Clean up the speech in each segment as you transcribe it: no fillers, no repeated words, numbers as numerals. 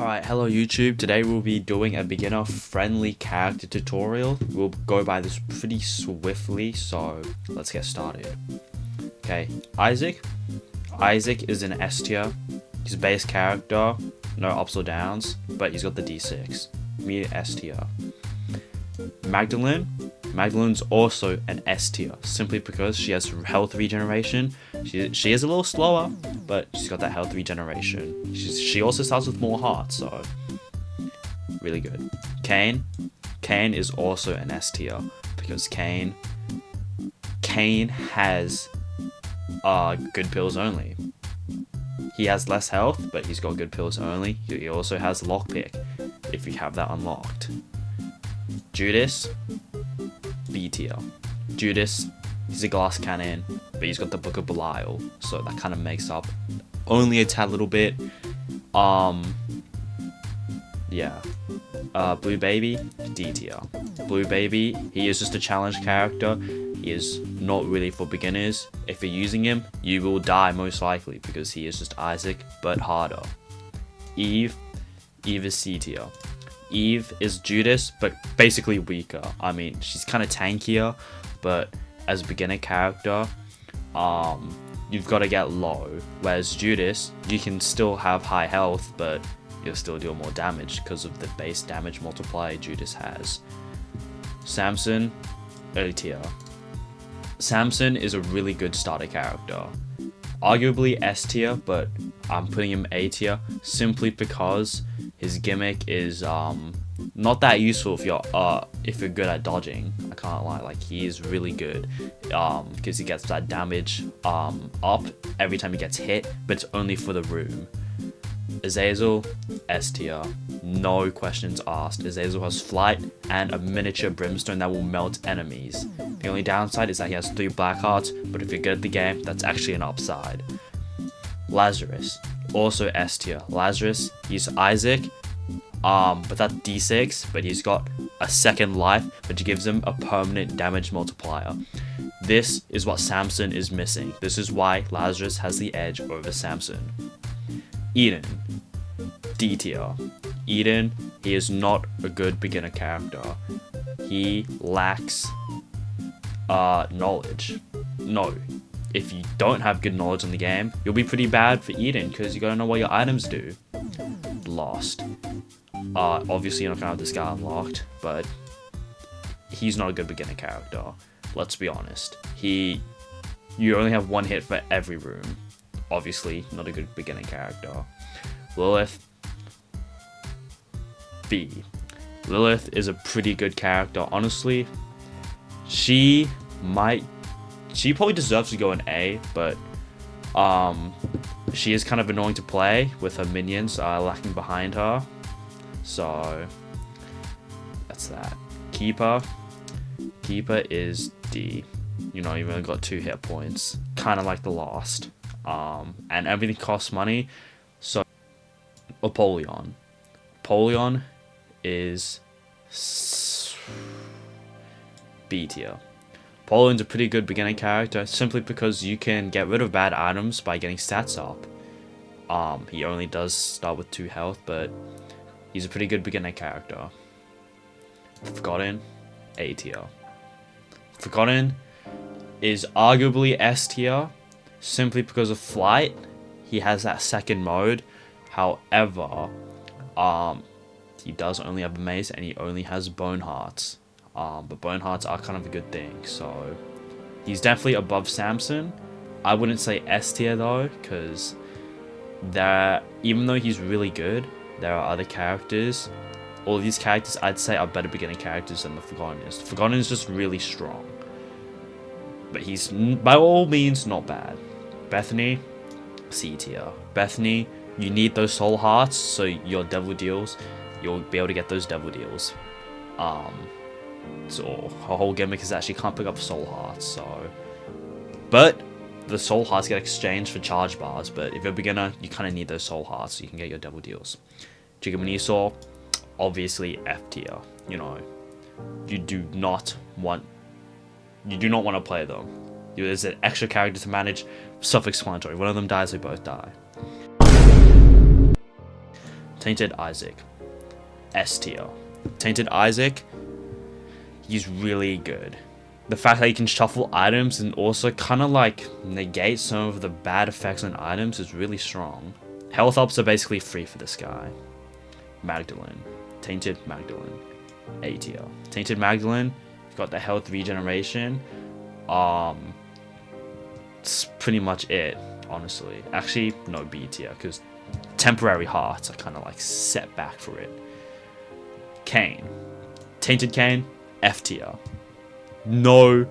Alright, hello YouTube. Today we'll be doing a beginner friendly character tutorial. We'll go by this pretty swiftly, so let's get started. Okay, Isaac. Isaac is an S tier. He's base character, no ups or downs, but he's got the D6. Me S tier. Magdalene. Magdalene's also an S tier, simply because she has health regeneration. She is a little slower, but she's got that health regeneration. She also starts with more hearts, so really good. Kane. Kane is also an S tier, because Kane has good pills only. He has less health, but he's got good pills only. He also has lockpick, if you have that unlocked. Judas. B tier. Judas, he's a glass cannon, but he's got the Book of Belial, so that kind of makes up only a tad little bit. Yeah. Blue Baby, D tier. Blue Baby, he is just a challenge character. He is not really for beginners. If you're using him, you will die most likely because he is just Isaac, but harder. Eve is C tier. Eve is Judas, but basically weaker. I mean, she's kind of tankier, but as a beginner character, you've got to get low. Whereas Judas, you can still have high health, but you'll still deal more damage because of the base damage multiplier Judas has. Samson, A tier. Samson is a really good starter character. Arguably S tier, but I'm putting him A tier simply because his gimmick is not that useful if you're good at dodging. I can't lie, like he is really good because he gets that damage up every time he gets hit, but it's only for the room. Azazel, S tier, no questions asked. Azazel has flight and a miniature brimstone that will melt enemies. The only downside is that he has 3 black hearts, but if you're good at the game, that's actually an upside. Lazarus, also S tier. Lazarus, he's Isaac, but that D6, but he's got a second life, which gives him a permanent damage multiplier. This is what Samson is missing. This is why Lazarus has the edge over Samson. Eden, D tier. Eden, he is not a good beginner character. He lacks knowledge. No, if you don't have good knowledge in the game, you'll be pretty bad for Eden because you gotta know what your items do. Lost. Obviously you're not gonna have this guy unlocked, but he's not a good beginner character. Let's be honest. You only have 1 hit for every room. Obviously, not a good beginner character. Lilith, B. Lilith is a pretty good character. Honestly, she probably deserves to go in A, but she is kind of annoying to play with her minions lacking behind her. So that's that. Keeper is D. You know, you've only got 2 hit points, kind of like the Lost. And everything costs money. So Apollyon is B tier. Apollyon's a pretty good beginner character simply because you can get rid of bad items by getting stats up. He only does start with 2 health, but he's a pretty good beginner character. Forgotten, A tier. Forgotten is arguably S tier simply because of flight. He has that second mode. However, he does only have a mace and he only has bone hearts. But bone hearts are kind of a good thing, so he's definitely above Samson. I wouldn't say S tier though, because even though he's really good, there are other characters. All of these characters I'd say are better beginner characters than the Forgotten is. The Forgotten is just really strong, but he's by all means not bad. Bethany, C tier. Bethany, you need those soul hearts, so your devil deals, you'll be able to get those devil deals. So her whole gimmick is that she can't pick up soul hearts, so. But the soul hearts get exchanged for charge bars, but if you're a beginner, you kind of need those soul hearts so you can get your devil deals. Jacob and Esau, obviously F tier. You know, you do not want to play them. There's an extra character to manage. Self-explanatory. One of them dies, they both die. Tainted Isaac, S tier. Tainted Isaac, he's really good. The fact that he can shuffle items and also kind of like negate some of the bad effects on items is really strong. Health ups are basically free for this guy. Magdalene, Tainted Magdalene, A tier. Tainted Magdalene, got the health regeneration. It's pretty much it, honestly. Actually, no, B tier, because temporary hearts are kind of like set back for it. Kane, Tainted Kane, F tier. No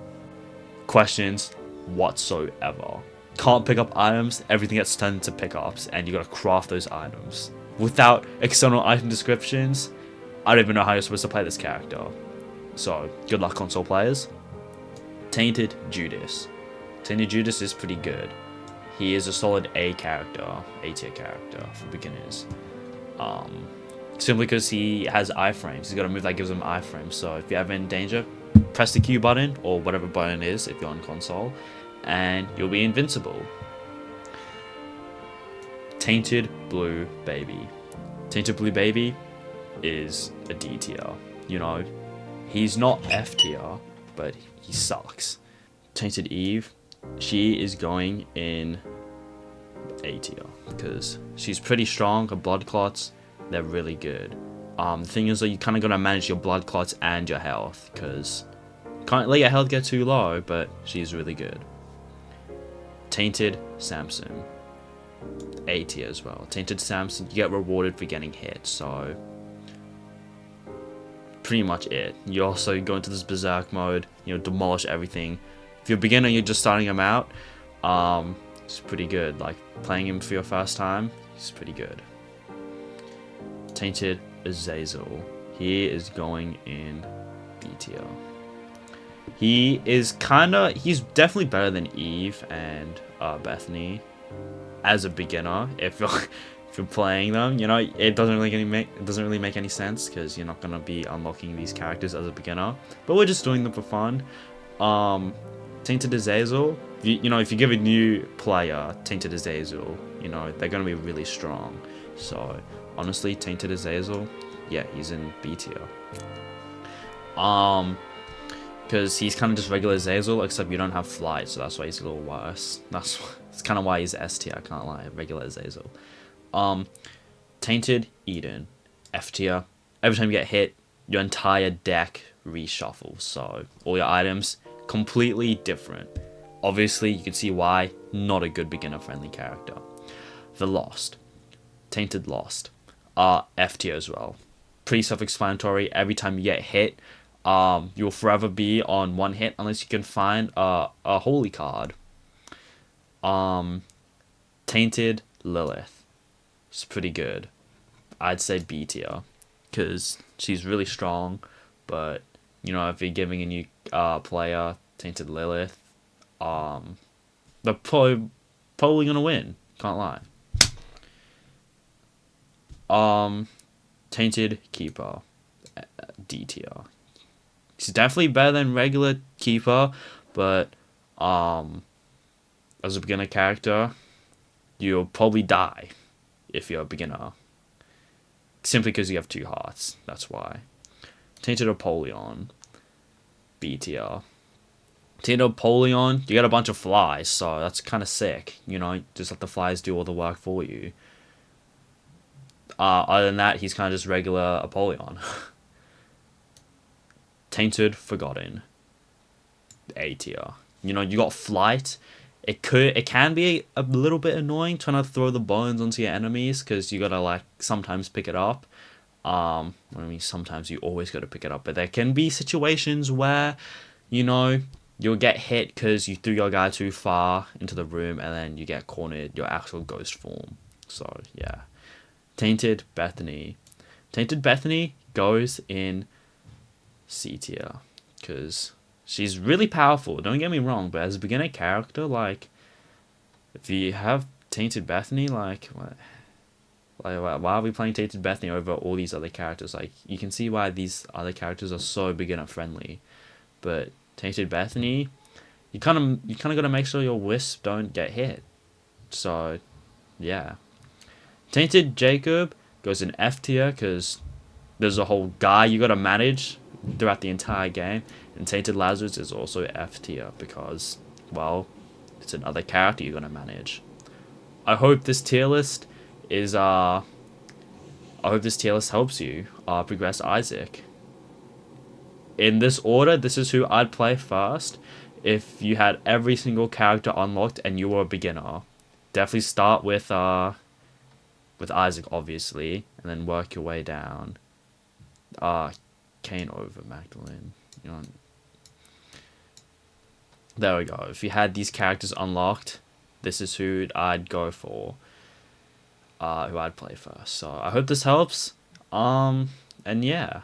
questions whatsoever. Can't pick up items, everything gets turned into pickups, and you gotta craft those items. Without external item descriptions, I don't even know how you're supposed to play this character. So, good luck console players. Tainted Judas. Tainted Judas is pretty good. He is a solid A character, A tier character for beginners. Simply because he has iframes. He's got a move that gives him iframes. So if you're ever in danger, press the Q button or whatever button it is if you're on console, and you'll be invincible. Tainted Blue Baby. Tainted Blue Baby is a D tier. You know, he's not F tier, but he sucks. Tainted Eve, she is going in A tier because she's pretty strong. Her blood clots, they're really good. The thing is that you kind of gotta manage your blood clots and your health, because can't let your health get too low, but she's really good. Tainted Samson, A tier as well. Tainted Samson, you get rewarded for getting hit, so pretty much it. You also go into this berserk mode, you know, demolish everything. If you're a beginner, you're just starting him out, it's pretty good. Like playing him for your first time, he's pretty good. Tainted Azazel, he is going in B tier. He's definitely better than Eve and Bethany as a beginner. If you're playing them, you know, it doesn't really make any sense because you're not gonna be unlocking these characters as a beginner. But we're just doing them for fun. Tainted Azazel, you know, if you give a new player Tainted Azazel, you know, they're gonna be really strong. So honestly, Tainted Azazel, yeah, he's in B tier. Because he's kind of just regular Azazel, except you don't have flight, so that's why he's a little worse. That's kind of why he's S tier, I can't lie, regular Azazel. Tainted Eden, F tier. Every time you get hit, your entire deck reshuffles, so all your items completely different. Obviously, you can see why, not a good beginner-friendly character. The Lost, Tainted Lost, F tier as well. Pretty self-explanatory. Every time you get hit, you'll forever be on one hit unless you can find a holy card. Tainted Lilith, it's pretty good. I'd say B tier because she's really strong, but you know, if you're giving a new player Tainted Lilith, they're probably gonna win, can't lie. Tainted Keeper, D tier. She's definitely better than regular Keeper, but as a beginner character, you'll probably die if you're a beginner. Simply because you have 2 hearts, that's why. Tainted Apollyon, B tier. Tainted Apollyon, you get a bunch of flies, so that's kind of sick. You know, just let the flies do all the work for you. Other than that, he's kind of just regular Apollyon. Tainted Forgotten, A tier. You know, you got flight. It can be a little bit annoying trying to throw the bones onto your enemies because you gotta like sometimes pick it up. I mean, sometimes you always gotta pick it up, but there can be situations where, you know, you'll get hit because you threw your guy too far into the room and then you get cornered, your actual ghost form. So yeah. Tainted Bethany. Tainted Bethany goes in C tier because she's really powerful, don't get me wrong, but as a beginner character, like, if you have Tainted Bethany, like why are we playing Tainted Bethany over all these other characters? Like, you can see why these other characters are so beginner friendly, but Tainted Bethany, you kind of got to make sure your wisp don't get hit. So yeah. Tainted Jacob, goes in F tier because there's a whole guy you gotta manage throughout the entire game. And Tainted Lazarus is also F tier because, well, it's another character you're gonna manage. I hope this tier list is I hope this tier list helps you progress Isaac. In this order, this is who I'd play first if you had every single character unlocked and you were a beginner. Definitely start with Isaac, obviously, and then work your way down. Kane over Magdalene. You know, there we go. If you had these characters unlocked, this is who I'd go for. Who I'd play first. So I hope this helps. And yeah.